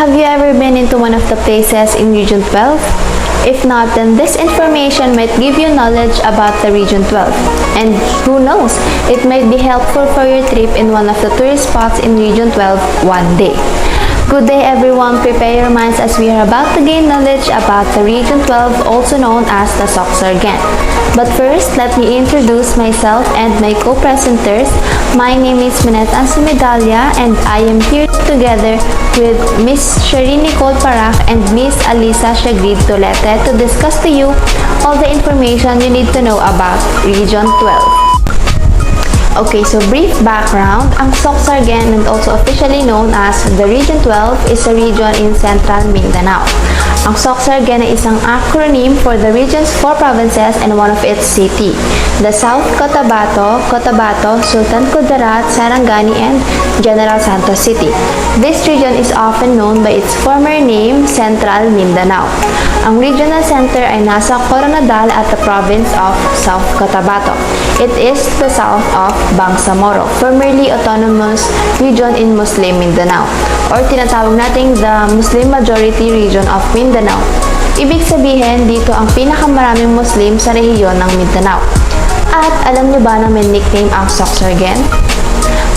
Have you ever been into one of the places in Region 12? If not, then this information might give you knowledge about the Region 12. And who knows, it might be helpful for your trip in one of the tourist spots in Region 12 one day. Good day everyone, prepare your minds as we are about to gain knowledge about the Region 12, also known as the SOCCSKSARGEN. But first, let me introduce myself and my co-presenters. My name is Menette Ann Medalla and I am here together with Miss Sheree Nicole Parac and Miss Alyssa Siegrid Tolete to discuss to you all the information you need to know about Region 12. Okay, so brief background, ang SOCCSKSARGEN, and also officially known as the Region 12, is a region in Central Mindanao. Ang SOCCSKSARGEN ay isang acronym for the region's 4 provinces and one of its city, the South Cotabato, Sultan Kudarat, Sarangani, and General Santos City. This region is often known by its former name, Central Mindanao. Ang regional center ay nasa Coronadal at the province of South Cotabato. It is the south of Bangsamoro, formerly autonomous region in Muslim Mindanao, or tinatawag nating the Muslim majority region of Mindanao. Ibig sabihin, dito ang pinakamaraming Muslim sa rehiyon ng Mindanao. At alam niyo ba na may nickname ang SOCCSKSARGEN?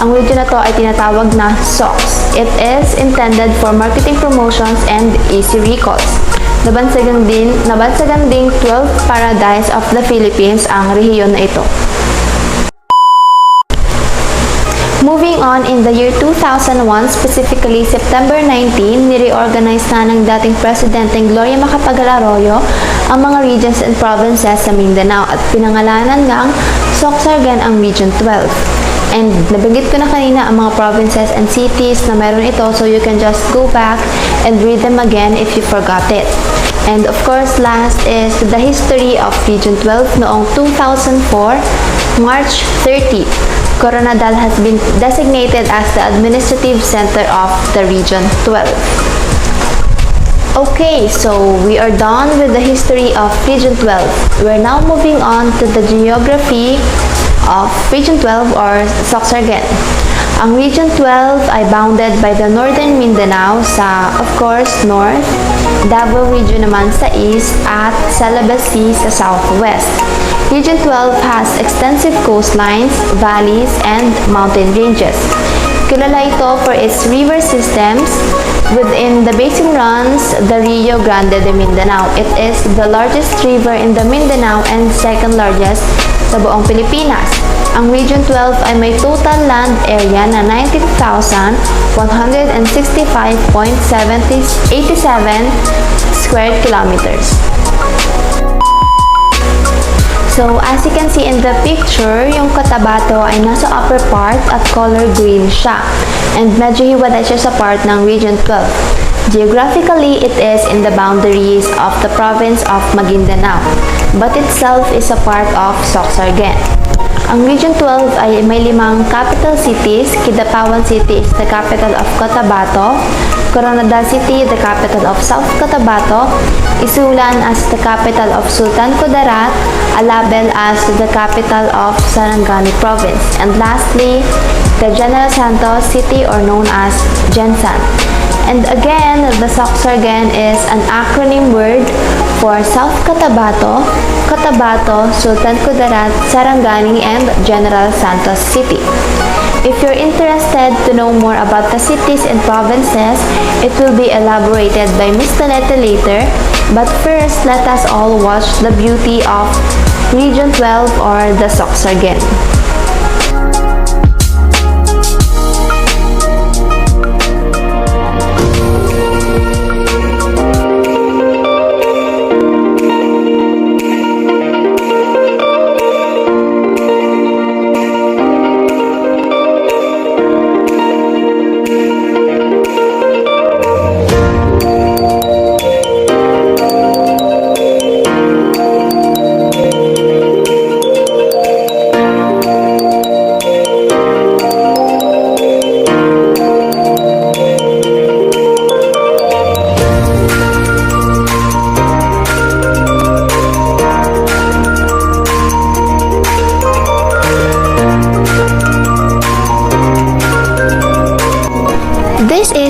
Ang region na to ay tinatawag na SOCCS. It is intended for marketing promotions and easy recalls. Nabansagan ding 12 paradise of the Philippines ang rehiyon na ito. Moving on, in the year 2001, specifically September 19, nireorganize na ng dating Presidenteng Gloria Macapagal Arroyo ang mga regions and provinces sa Mindanao at pinangalanan ngang SOCCSKSARGEN ang Region 12. And nabanggit ko na kanina ang mga provinces and cities na meron ito, so you can just go back and read them again if you forgot it. And of course, last is the history of Region 12 noong 2004, March 30. Coronadal has been designated as the administrative center of the Region 12. Okay, so we are done with the history of Region 12. We're now moving on to the geography of Region 12 or SOCCSKSARGEN. Ang Region 12 ay bounded by the Northern Mindanao sa, of course, north, Davao Region naman sa east, at Salabas Sea sa southwest. Region 12 has extensive coastlines, valleys, and mountain ranges. Kilala ito for its river systems. Within the basin runs the Rio Grande de Mindanao. It is the largest river in the Mindanao and second largest sa buong Pilipinas. Ang Region 12 ay may total land area na 19,165.87 square kilometers. So, as you can see in the picture, yung Cotabato ay nasa upper part at color green siya. And medyo hiwalay siya sa part ng Region 12. Geographically, it is in the boundaries of the province of Maguindanao, but itself is a part of SOCCSKSARGEN. Ang Region 12 ay may 5 capital cities. Kidapawan City is the capital of Cotabato, Coronadal City, the capital of South Cotabato, Isulan as the capital of Sultan Kudarat, Alabel as the capital of Sarangani Province, and lastly, the General Santos City, or known as Gensan. And again, the SOCCSKSARGEN is an acronym word for South Cotabato, Sultan Kudarat, Sarangani, and General Santos City. If you're interested to know more about the cities and provinces, it will be elaborated by Ms. Tolete later. But first, let us all watch the beauty of Region 12 or the SOCCSKSARGEN.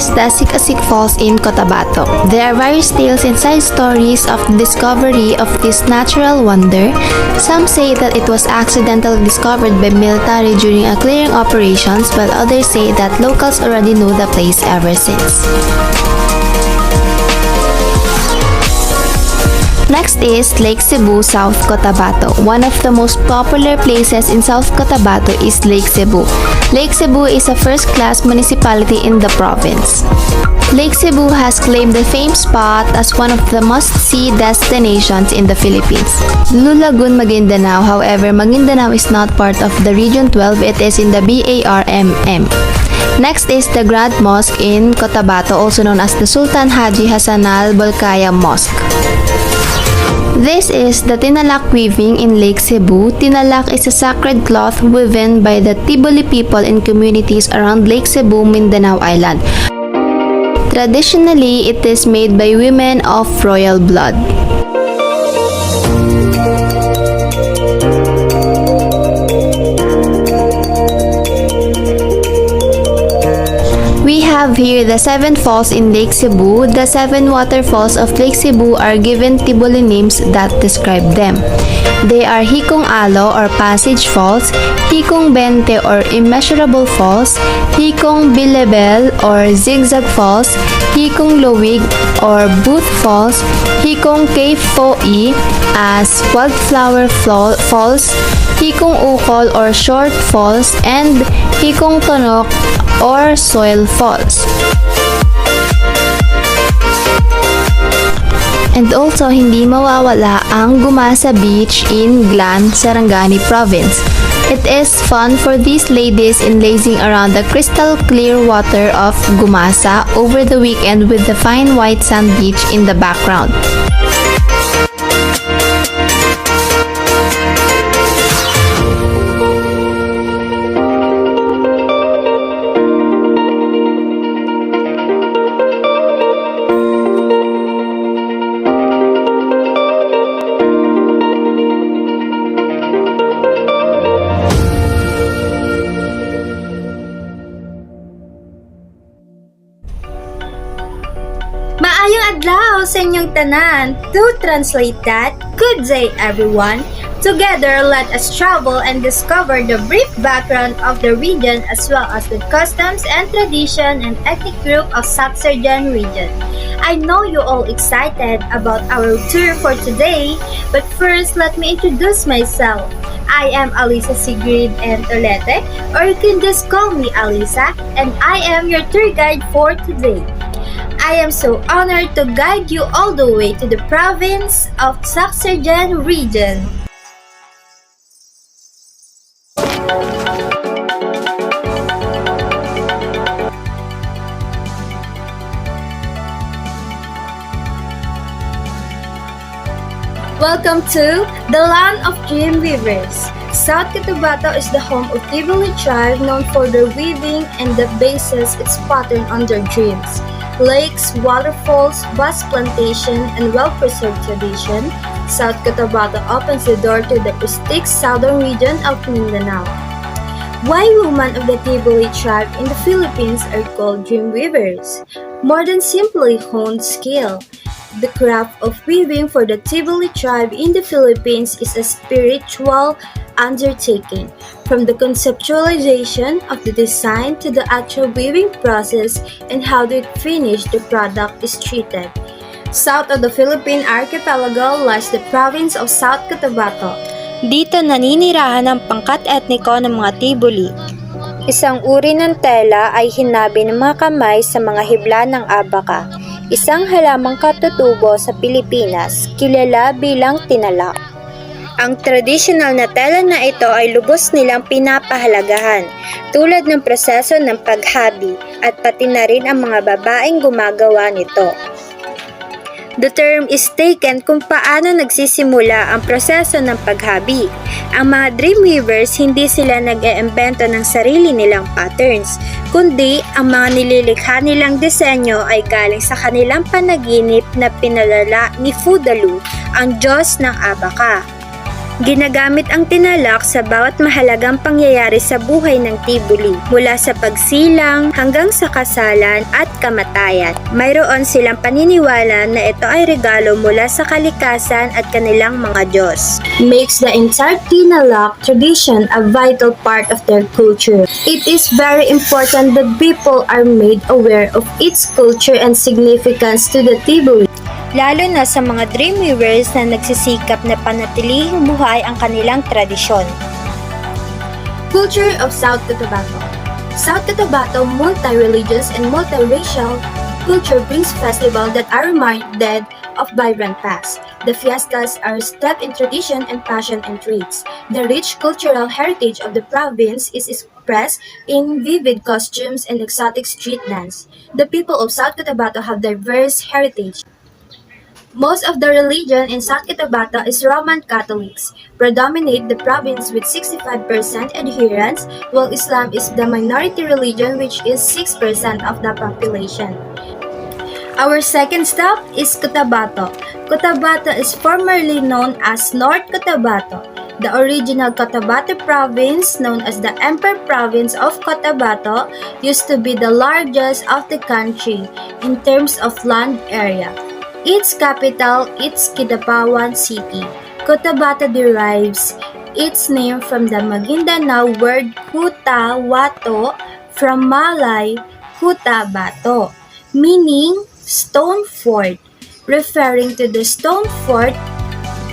is the Sikasik Falls in Cotabato. There are various tales and side stories of the discovery of this natural wonder. Some say that it was accidentally discovered by military during a clearing operations, while others say that locals already knew the place ever since. Next is Lake Cebu, South Cotabato. One of the most popular places in South Cotabato is Lake Cebu. Lake Cebu is a first-class municipality in the province. Lake Cebu has claimed the famed spot as one of the must-see destinations in the Philippines. Lulagun, Maguindanao. However, Maguindanao is not part of the Region 12. It is in the BARMM. Next is the Grand Mosque in Cotabato, also known as the Sultan Haji Hassan al-Bolkiah Mosque. This is the Tinalak weaving in Lake Cebu. Tinalak is a sacred cloth woven by the Tiboli people in communities around Lake Cebu, Mindanao Island. Traditionally, it is made by women of royal blood. We have here the 7 falls in Lake Cebu. The 7 waterfalls of Lake Cebu are given Tiboli names that describe them. They are Hikong Alo or Passage Falls, Hikong Bente or Immeasurable Falls, Hikong Bilebel or Zigzag Falls, Hikong Lowig or Booth Falls, Hikong Cave Fo'i as Wildflower Falls, Hikong Ukol or Short Falls, and Hikong Tonok or Soil Falls. And also, hindi mawawala ang Gumasa Beach in Glan, Sarangani Province. It is fun for these ladies in lazing around the crystal clear water of Gumasa over the weekend with the fine white sand beach in the background. Maayong adlaw sa inyong tanan. To translate that, good day everyone. Together, let us travel and discover the brief background of the region as well as the customs and tradition and ethnic group of SOCCSKSARGEN region. I know you all excited about our tour for today, but first let me introduce myself. I am Alyssa, Siegrid, and Tolete, or you can just call me Alyssa, and I am your tour guide for today. I am so honored to guide you all the way to the province of SOCCSKSARGEN region. Welcome to the land of dream weavers. South Cotabato is the home of Tiboli tribe known for their weaving and that bases its pattern on their dreams. Lakes, waterfalls, vast plantation, and well-preserved tradition, South Cotabato opens the door to the pristine southern region of Mindanao. Why women of the Tiboli tribe in the Philippines are called dream weavers? More than simply honed skill, the craft of weaving for the Tiboli tribe in the Philippines is a spiritual undertaking. From the conceptualization of the design to the actual weaving process and how the finished the product is treated. South of the Philippine archipelago lies the province of South Cotabato. Dito naninirahan ang pangkat etniko ng mga Tiboli. Isang uri ng tela ay hinabi ng mga kamay sa mga hibla ng abaka, isang halamang katutubo sa Pilipinas, kilala bilang tinalak. Ang traditional na tela na ito ay lubos nilang pinapahalagahan, tulad ng proseso ng paghabi at pati na rin ang mga babaeng gumagawa nito. The term is taken kung paano nagsisimula ang proseso ng paghabi. Ang mga dreamweavers hindi sila nag-eembento ng sarili nilang patterns, kundi ang mga nililikha nilang disenyo ay galing sa kanilang panaginip na pinalala ni Fudalu, ang Diyos ng Abaka. Ginagamit ang tinalak sa bawat mahalagang pangyayari sa buhay ng tibuli, mula sa pagsilang hanggang sa kasalan at kamatayan. Mayroon silang paniniwala na ito ay regalo mula sa kalikasan at kanilang mga Diyos. Makes the entire tinalak tradition a vital part of their culture. It is very important that people are made aware of its culture and significance to the tibuli. Lalo na sa mga dreamweavers na nagsisikap na panatilihing buhay ang kanilang tradisyon. Culture of South Cotabato. South Cotabato multi-religious and multiracial culture brings festivals that are reminded of vibrant past. The fiestas are steeped in tradition and passion and traits. The rich cultural heritage of the province is expressed in vivid costumes and exotic street dance. The people of South Cotabato have diverse heritage. Most of the religion in South Cotabato is Roman Catholics, predominate the province with 65% adherents, while Islam is the minority religion which is 6% of the population. Our second stop is Cotabato. Cotabato is formerly known as North Cotabato. The original Cotabato province, known as the Emperor Province of Cotabato, used to be the largest of the country in terms of land area. Its capital is Kidapawan City. Cotabato derives its name from the Maguindanao word Kuta-Wato from Malay Kuta-Bato, meaning stone fort, referring to the stone fort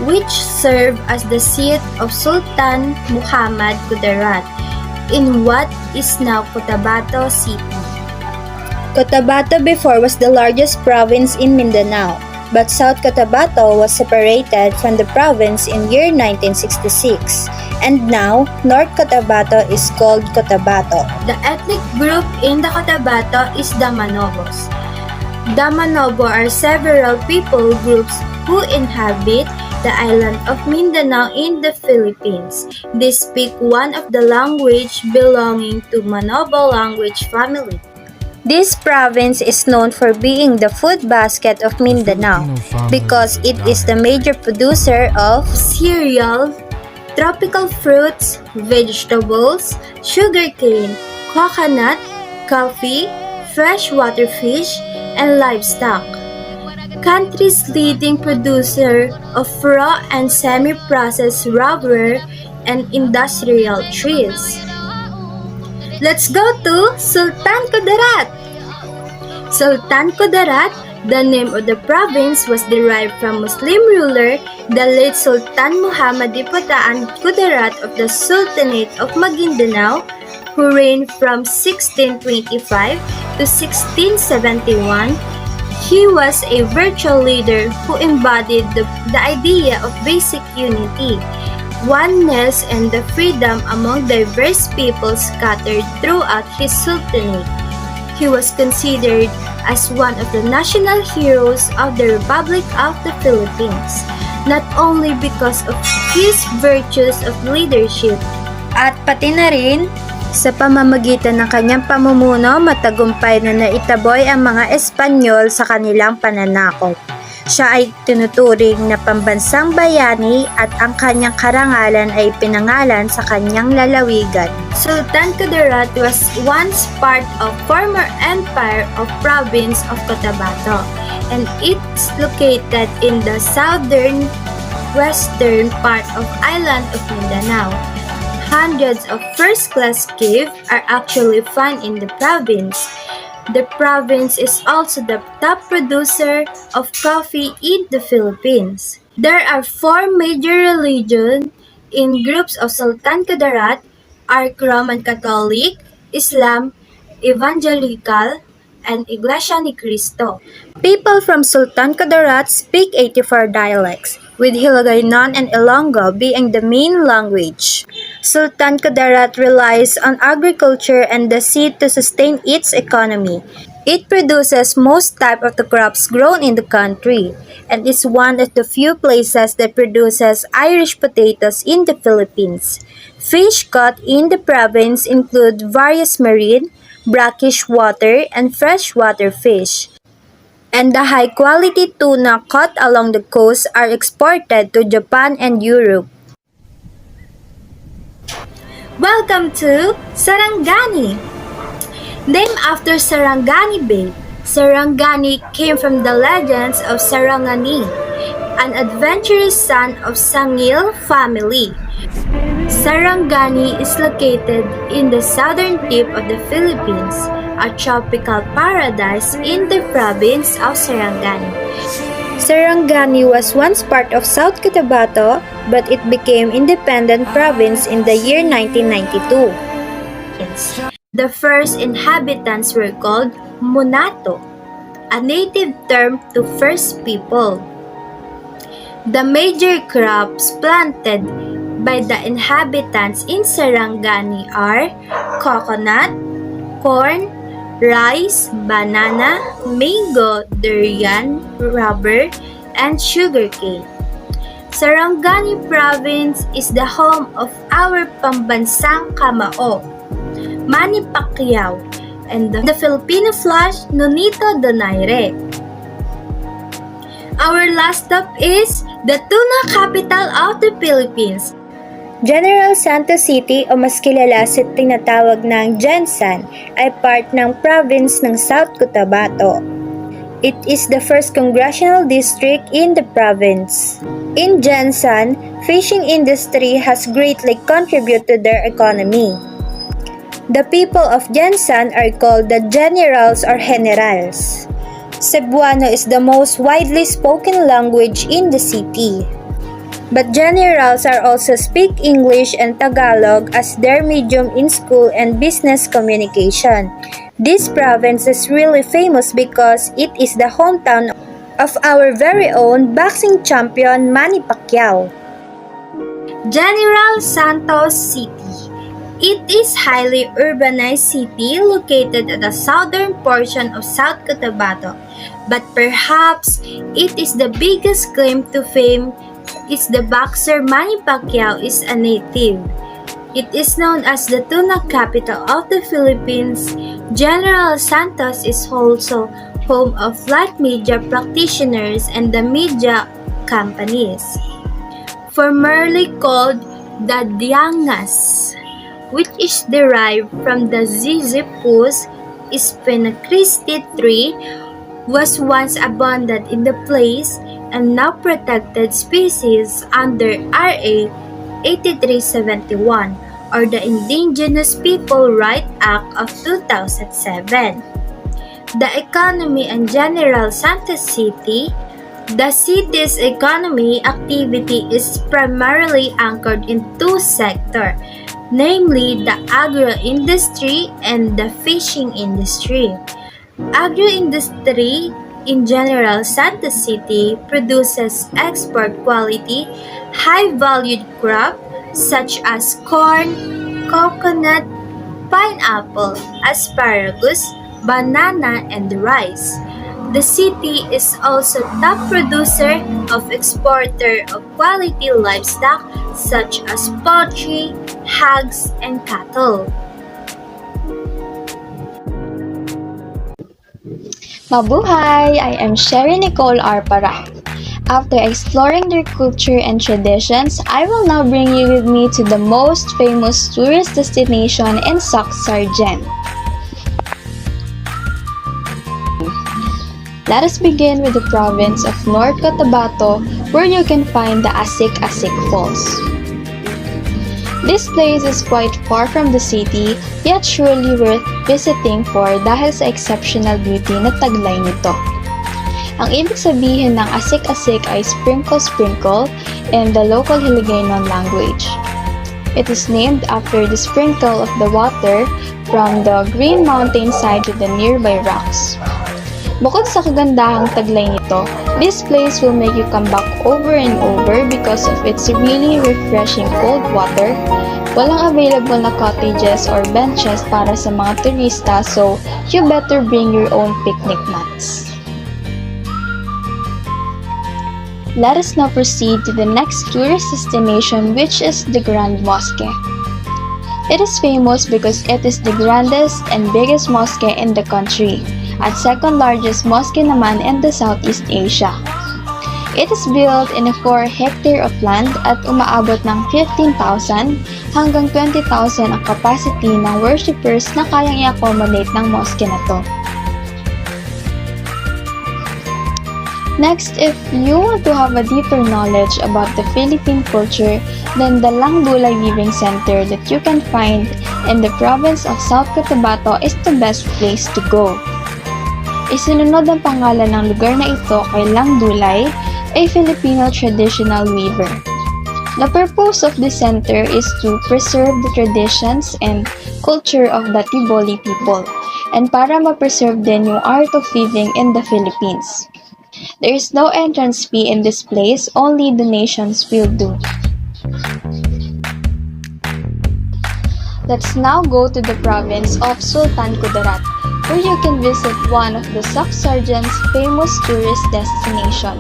which served as the seat of Sultan Muhammad Kudarat in what is now Cotabato City. Cotabato before was the largest province in Mindanao, but South Cotabato was separated from the province in year 1966, and now North Cotabato is called Cotabato. The ethnic group in the Cotabato is the Manobos. The Manobo are several people groups who inhabit the island of Mindanao in the Philippines. They speak one of the language belonging to Manobo language family. This province is known for being the food basket of Mindanao because it is the major producer of Cereal, tropical fruits, vegetables, sugarcane, coconut, coffee, freshwater fish, and livestock. Country's leading producer of raw and semi-processed rubber and industrial trees. Let's go to Sultan Kudarat. Sultan Kudarat, the name of the province, was derived from Muslim ruler, the late Sultan Muhammad Ipataan Kudarat of the Sultanate of Maguindanao, who reigned from 1625 to 1671. He was a virtual leader who embodied the idea of basic unity, oneness, and the freedom among diverse people scattered throughout his sultanate. He was considered as one of the national heroes of the Republic of the Philippines, not only because of his virtues of leadership, at pati na rin sa pamamagitan ng kanyang pamumuno matagumpay na naitaboy ang mga Espanyol sa kanilang pananakop. Siya ay tinuturing na pambansang bayani at ang kanyang karangalan ay pinangalan sa kanyang lalawigan. Sultan Kudarat was once part of former empire of province of Cotabato, and it's located in the southern western part of island of Mindanao. Hundreds of first-class caves are actually found in the province. The province is also the top producer of coffee in the Philippines. There are four major religions in groups of Sultan Kudarat: Roman Catholic, Islam, Evangelical, and Iglesia ni Cristo. People from Sultan Kudarat speak 84 dialects, with Hiligaynon and Ilonggo being the main language. Sultan Kudarat relies on agriculture and the sea to sustain its economy. It produces most type of the crops grown in the country, and is one of the few places that produces Irish potatoes in the Philippines. Fish caught in the province include various marine, brackish water, and freshwater fish. And the high-quality tuna caught along the coast are exported to Japan and Europe. Welcome to Sarangani! Named after Sarangani Bay, Sarangani came from the legends of Sarangani, an adventurous son of Sangil family. Sarangani is located in the southern tip of the Philippines, a tropical paradise in the province of Sarangani. Sarangani was once part of South Cotabato, but it became independent province in the year 1992. The first inhabitants were called Munato, a native term to first people. The major crops planted by the inhabitants in Sarangani are coconut, corn, rice, banana, mango, durian, rubber, and sugarcane. Sarangani province is the home of our pambansang kamao, Manny Pacquiao, and the Filipino Flash Nonito Donaire. Our last stop is the tuna capital of the Philippines. General Santos City o mas kilala sa tinatawag ng Jensan ay part ng province ng South Cotabato. It is the first congressional district in the province. In Jensan, fishing industry has greatly contributed to their economy. The people of Jensan are called the generals or generals. Cebuano is the most widely spoken language in the city. But generals are also speak English and Tagalog as their medium in school and business communication. This province is really famous because it is the hometown of our very own boxing champion Manny Pacquiao. General Santos City. It is highly urbanized city located at the southern portion of South Cotabato, but perhaps it is the biggest claim to fame is the boxer Manny Pacquiao is a native. It is known as the tuna capital of the Philippines. General Santos is also home of light media practitioners and the media companies. Formerly called the Diangas, which is derived from the Zizipus spinacristi tree, was once abundant in the place and now protected species under RA 8371 or the Indigenous People Rights Act of 2007. The economy in General Santos City. The city's economy activity is primarily anchored in two sectors, namely the agro-industry and the fishing industry. Agro-industry in General Santos City produces export quality, high-valued crop such as corn, coconut, pineapple, asparagus, banana, and rice. The city is also top producer of exporter of quality livestock such as poultry, hogs, and cattle. Mabuhay! I am Sheree Nicole R. Parac. After exploring their culture and traditions, I will now bring you with me to the most famous tourist destination in SOCCSKSARGEN. Let us begin with the province of North Cotabato, where you can find the SOCCSK Falls. This place is quite far from the city, yet surely worth visiting for dahil sa exceptional beauty na taglay nito. Ang ibig sabihin ng SOCCSK ay sprinkle-sprinkle in the local Hiligaynon language. It is named after the sprinkle of the water from the green mountainside to the nearby rocks. Bukod sa kagandahang taglay nito, this place will make you come back over and over because of its really refreshing cold water. Walang available na cottages or benches para sa mga turista, so you better bring your own picnic mats. Let us now proceed to the next tourist destination, which is the Grand Mosque. It is famous because it is the grandest and biggest mosque in the country, at second largest mosque naman in the Southeast Asia. It is built in a 4 hectare of land at umaabot ng 15,000 hanggang 20,000 ang capacity ng worshippers na kayang i-accommodate ng mosque na to. Next, if you want to have a deeper knowledge about the Philippine culture, then the Langdulay Weaving Center that you can find in the province of South Cotabato is the best place to go. Isinunod ang pangalan ng lugar na ito kay Langdulay, a Filipino traditional weaver. The purpose of this center is to preserve the traditions and culture of the Tiboli people, and para ma-preserve din yung art of weaving in the Philippines. There is no entrance fee in this place, only donations will do. Let's now go to the province of Sultan Kudarat, where you can visit one of the SOCCSKSARGEN's famous tourist destination.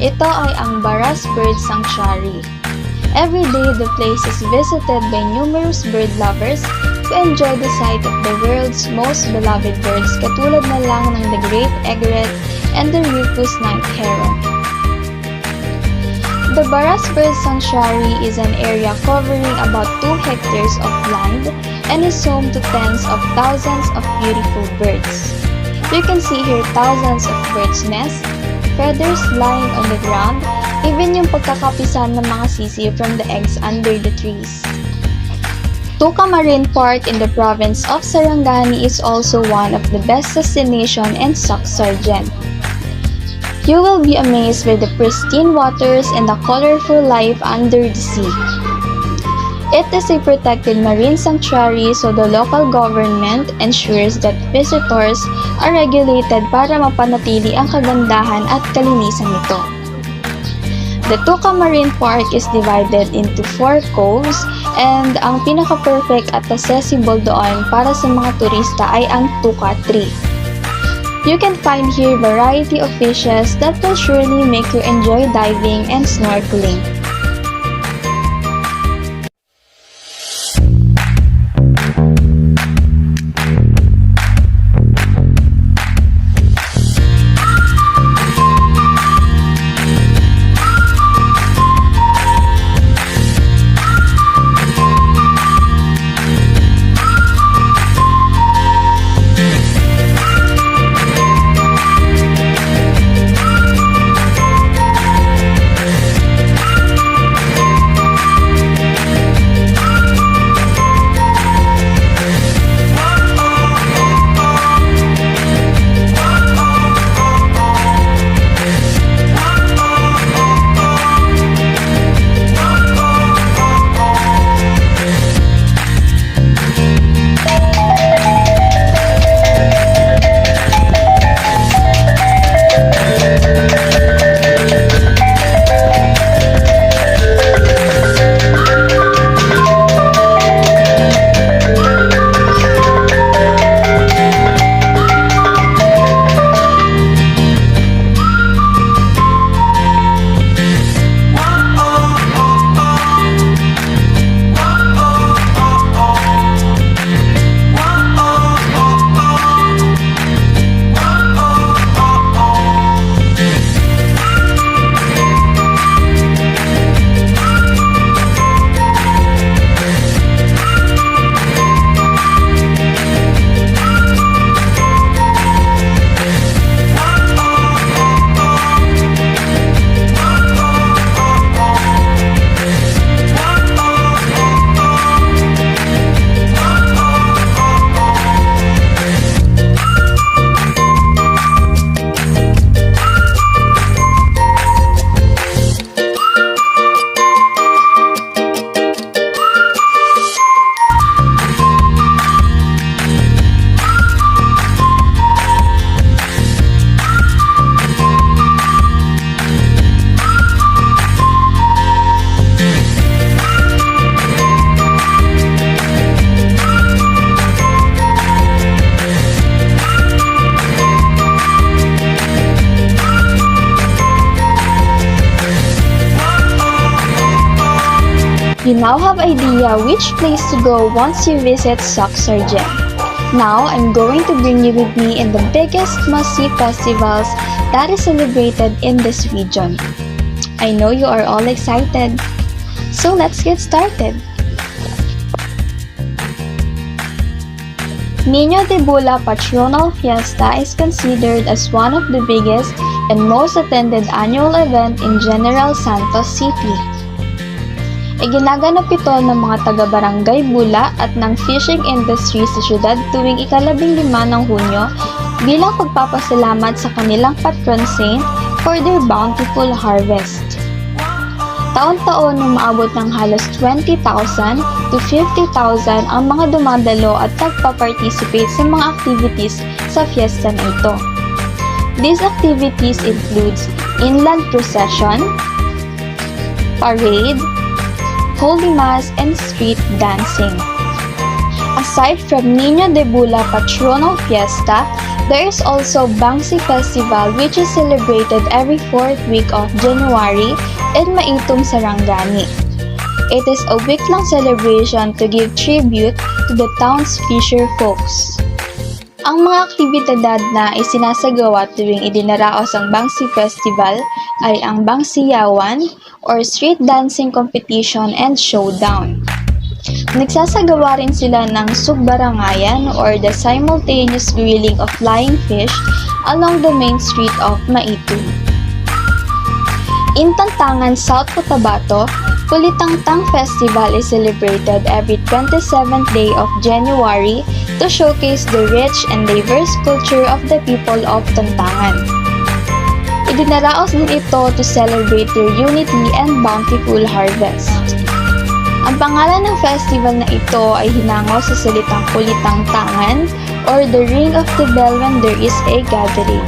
Ito ay ang Baras Bird Sanctuary. Every day, the place is visited by numerous bird lovers who enjoy the sight of the world's most beloved birds katulad na lang ng the great egret and the rufous night heron. The Baras Bird Sanctuary is an area covering about 2 hectares of land and is home to tens of thousands of beautiful birds. You can see here thousands of birds' nests, feathers lying on the ground, even yung pagkakapisan ng mga sisiw from the eggs under the trees. Tuca Marine Park in the province of Sarangani is also one of the best destinations in SOCCSKSARGEN. You will be amazed by the pristine waters and the colorful life under the sea. It is a protected marine sanctuary, so the local government ensures that visitors are regulated para mapanatili ang kagandahan at kalinisan nito. The Tuca Marine Park is divided into 4 coves, and ang pinaka-perfect at accessible doon para sa mga turista ay ang Tuca Tree. You can find here variety of fishes that will surely make you enjoy diving and snorkeling. You now have idea which place to go once you visit SOCCSKSARGEN. Now, I'm going to bring you with me in the biggest must-see festivals that is celebrated in this region. I know you are all excited. So let's get started. Niño de Bula Patronal Fiesta is considered as one of the biggest and most attended annual event in General Santos City. Iginaganap ito ng mga taga-barangay Bula at ng fishing industry sa syudad tuwing ika-15 ng Hunyo bilang pagpapasalamat sa kanilang patron saint for their bountiful harvest. Taon-taon umaabot ng halos 20,000 to 50,000 ang mga dumadalo at nagpa-participate sa mga activities sa fiesta na ito. These activities includes inland procession, parade, holy mass, and street dancing. Aside from Niño de Bula Patronal Fiesta, there is also Bangsi Festival which is celebrated every 4th week of January in Maitum, Sarangani. It is a week-long celebration to give tribute to the town's fisher folks. Ang mga aktibidad na isinasagawa tuwing idinaraos ang Bangsi Festival ay ang Bangsiyawan or street dancing competition and showdown. Nagsasagawa rin sila ng sugbarangayan or the simultaneous grilling of flying fish along the main street of Maitum. In Tantangan, South Cotabato, Kulitangtang Festival is celebrated every 27th day of January to showcase the rich and diverse culture of the people of Tantangan. Idinaraos din ito to celebrate their unity and bountiful harvest. Ang pangalan ng festival na ito ay hinango sa salitang Kulitangtangan or the ring of the bell when there is a gathering.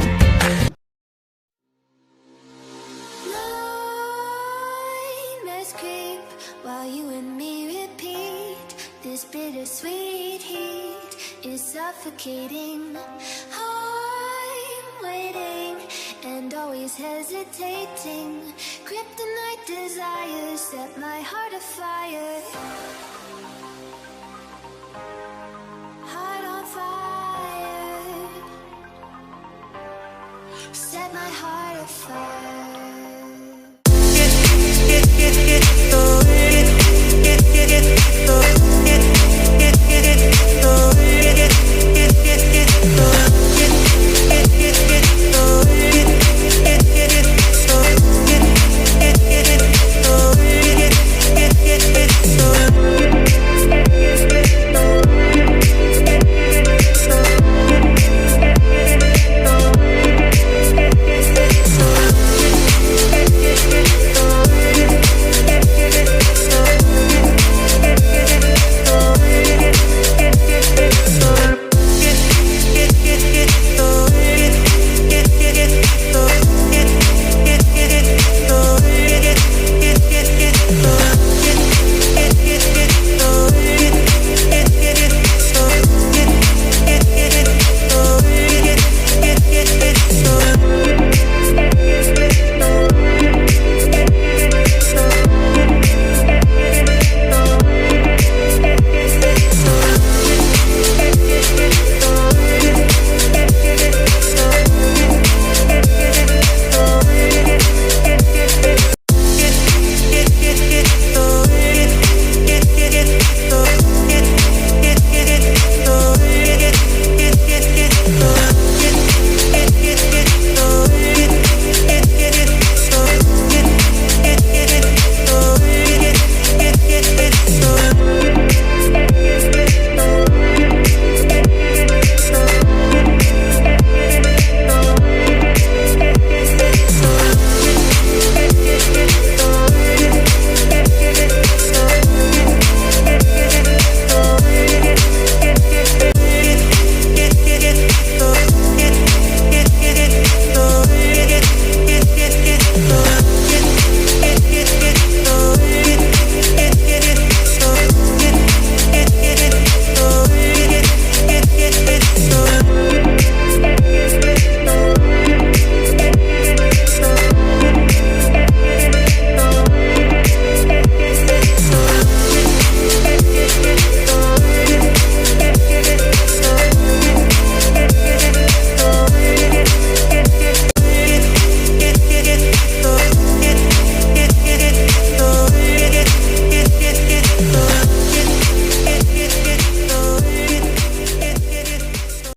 While you and me repeat, this bittersweet heat is suffocating. I'm waiting and always hesitating. Kryptonite desires set my heart afire. Heart on fire. Set my heart afire. Get